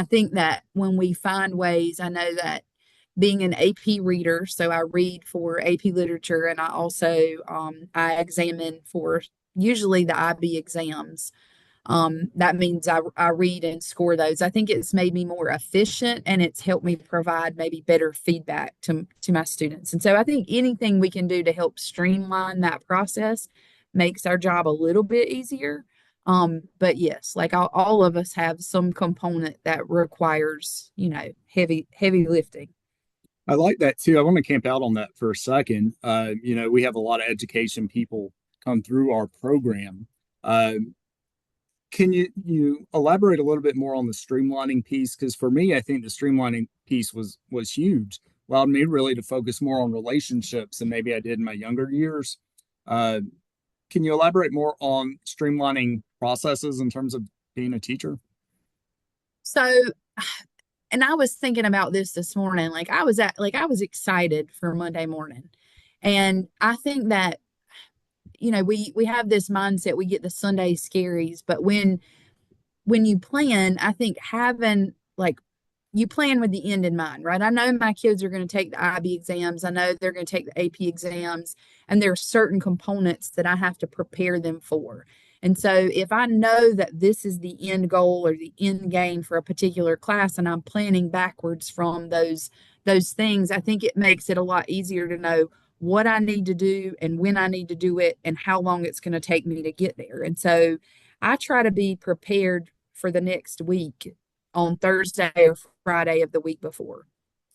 I think that when we find ways, I know that being an AP reader, so I read for AP literature and I also I examine for usually the IB exams. That means I read and score those. I think it's made me more efficient and it's helped me provide maybe better feedback to my students. And so I think anything we can do to help streamline that process makes our job a little bit easier. But yes, like all of us have some component that requires, heavy lifting. I like that too. I want to camp out on that for a second. We have a lot of education people come through our program. Uh, can you elaborate a little bit more on the streamlining piece? Because for me, I think the streamlining piece was huge. Allowed me really to focus more on relationships than maybe I did in my younger years. Uh, can you elaborate more on streamlining processes in terms of being a teacher? So, and I was thinking about this morning. I was excited for Monday morning. And I think that, we have this mindset, we get the Sunday scaries, but when you plan, I think having like you plan with the end in mind, right? I know my kids are going to take the IB exams. I know they're going to take the AP exams, and there are certain components that I have to prepare them for. And so if I know that this is the end goal or the end game for a particular class and I'm planning backwards from those things, I think it makes it a lot easier to know what I need to do and when I need to do it and how long it's going to take me to get there. And so I try to be prepared for the next week on Thursday or Friday of the week before.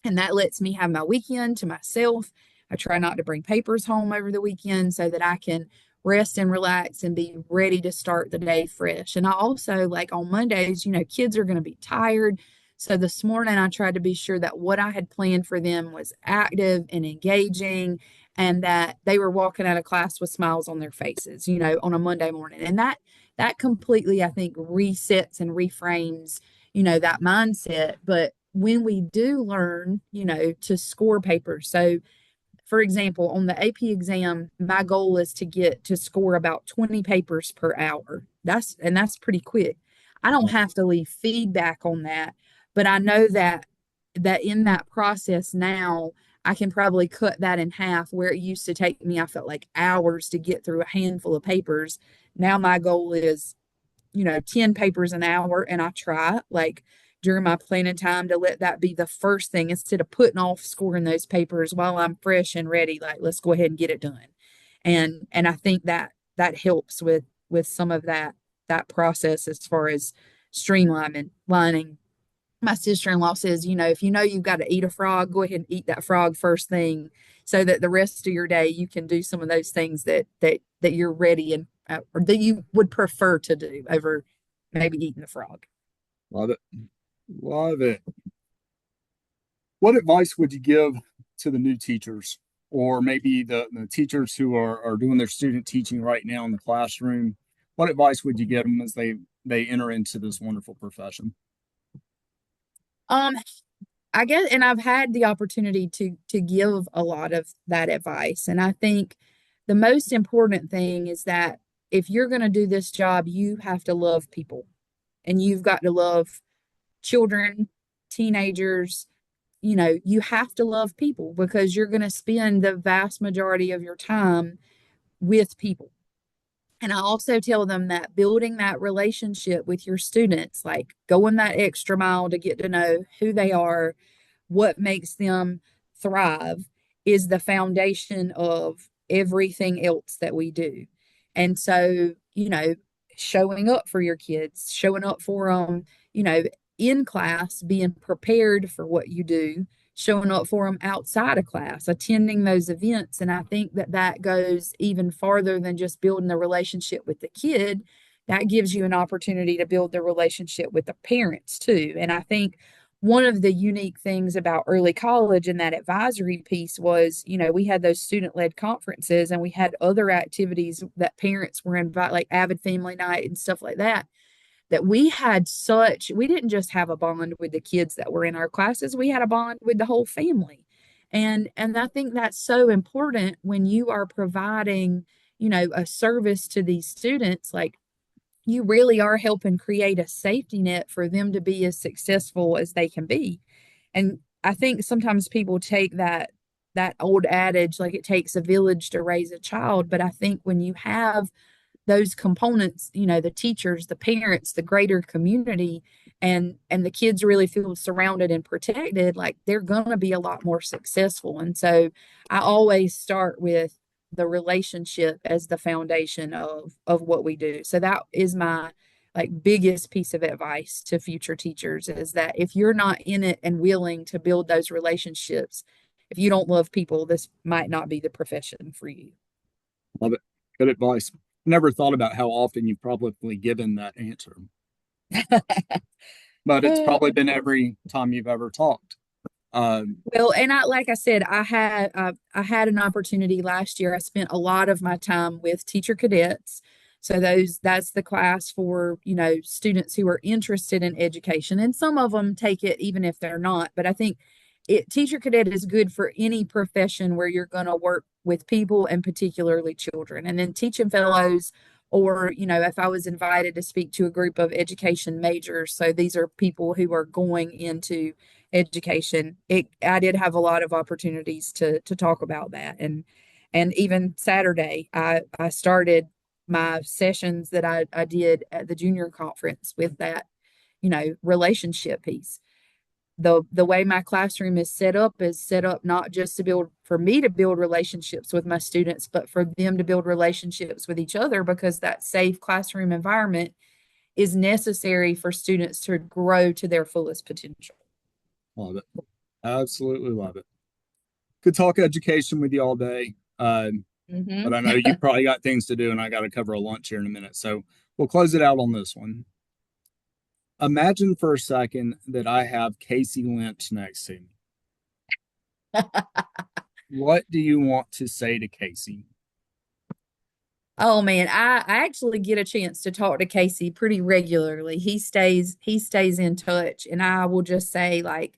And that lets me have my weekend to myself. I try not to bring papers home over the weekend so that I can rest and relax and be ready to start the day fresh. And I also, like on Mondays, kids are going to be tired. So this morning, I tried to be sure that what I had planned for them was active and engaging and that they were walking out of class with smiles on their faces, on a Monday morning. And that completely, I think, resets and reframes, that mindset. But when we do learn, to score papers, so for example, on the AP exam, my goal is to get to score about 20 papers per hour. That's pretty quick. I don't have to leave feedback on that, but I know that in that process now, I can probably cut that in half where it used to take me, I felt like hours to get through a handful of papers. Now my goal is 10 papers an hour. And I try like during my planning time to let that be the first thing instead of putting off scoring those papers while I'm fresh and ready. Like, let's go ahead and get it done. And I think that helps with some of that process as far as streamlining lining. My sister-in-law says, if you know you've got to eat a frog, go ahead and eat that frog first thing so that the rest of your day you can do some of those things that you're ready and or that you would prefer to do over maybe eating the frog. Love it. Love it. What advice would you give to the new teachers or maybe the teachers who are doing their student teaching right now in the classroom? What advice would you give them as they enter into this wonderful profession? Um, I guess, and I've had the opportunity to give a lot of that advice, and I think the most important thing is that if you're going to do this job, you have to love people, and you've got to love children, teenagers. You have to love people because you're going to spend the vast majority of your time with people. And I also tell them that building that relationship with your students, like going that extra mile to get to know who they are, what makes them thrive, is the foundation of everything else that we do. And so, showing up for your kids, showing up for them, in class, being prepared for what you do, showing up for them outside of class, attending those events. And I think that goes even farther than just building the relationship with the kid. That gives you an opportunity to build the relationship with the parents too. And I think one of the unique things about early college and that advisory piece was, we had those student led conferences and we had other activities that parents were invited, like Avid Family Night and stuff like that we didn't just have a bond with the kids that were in our classes, we had a bond with the whole family. And I think that's so important when you are providing, a service to these students. Like you really are helping create a safety net for them to be as successful as they can be. And I think sometimes people take that old adage like it takes a village to raise a child, but I think when you have those components, the teachers, the parents, the greater community, and the kids really feel surrounded and protected, like they're going to be a lot more successful. And so I always start with the relationship as the foundation of what we do. So that is my like biggest piece of advice to future teachers is that if you're not in it and willing to build those relationships, if you don't love people, this might not be the profession for you. Love it. Good advice. Never thought about how often you've probably given that answer, but it's probably been every time you've ever talked. Well, and like I said, I had an opportunity last year. I spent a lot of my time with teacher cadets. So that's the class for, students who are interested in education. And some of them take it even if they're not. But I think teacher cadet is good for any profession where you're going to work with people and particularly children. And then teaching fellows, or, if I was invited to speak to a group of education majors, so these are people who are going into education. I did have a lot of opportunities to talk about that, and even Saturday, I started my sessions that I did at the junior conference with that, relationship piece. The way my classroom is set up not just to build for me to build relationships with my students, but for them to build relationships with each other because that safe classroom environment is necessary for students to grow to their fullest potential. Love it. Absolutely love it. Could talk education with you all day. But Hmm. I know you probably got things to do, and I got to cover a lunch here in a minute. So we'll close it out on this one. Imagine for a second that I have Casey Lynch next to me. What do you want to say to Casey? Oh man, I actually get a chance to talk to Casey pretty regularly. He stays in touch, and I will just say like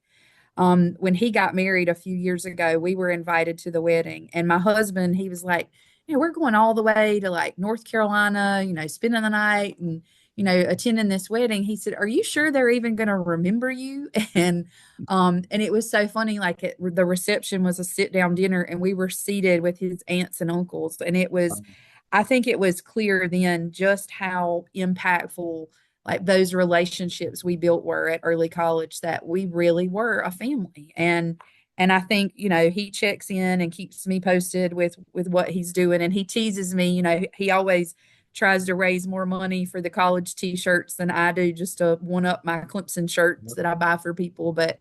when he got married a few years ago, we were invited to the wedding, and my husband, he was like, we're going all the way to like North Carolina, spending the night and attending this wedding. He said, "Are you sure they're even going to remember you?" And it was so funny. Like the reception was a sit down dinner, and we were seated with his aunts and uncles, and I think it was clear then just how impactful like those relationships we built were at early college, that we really were a family. And I think, he checks in and keeps me posted with what he's doing, and he teases me. He always tries to raise more money for the college t-shirts than I do, just to one up my Clemson shirts that I buy for people. But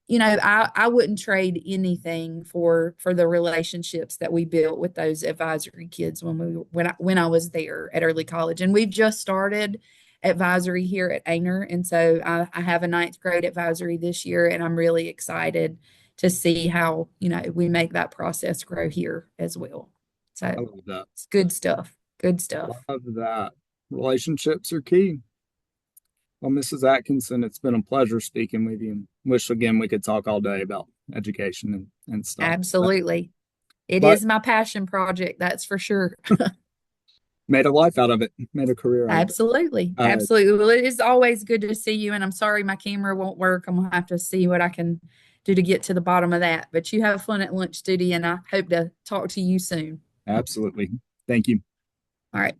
I wouldn't trade anything for the relationships that we built with those advisory kids when I was there at early college. And we've just started advisory here at Ainer. And so I have a ninth grade advisory this year, and I'm really excited to see how, we make that process grow here as well. I So love that. it's good stuff. Good stuff. Love that. Relationships are key. Well, Mrs. Atkinson, it's been a pleasure speaking with you. Wish again we could talk all day about education and stuff. Absolutely. It But is my passion project, that's for sure. made a life out of it, made a career out of it. Absolutely. Uh, Absolutely. Well, it is always good to see you. And I'm sorry my camera won't work. I'm going to have to see what I can do to get to the bottom of that. But you have fun at lunch duty, and I hope to talk to you soon. Absolutely. Thank you. All right.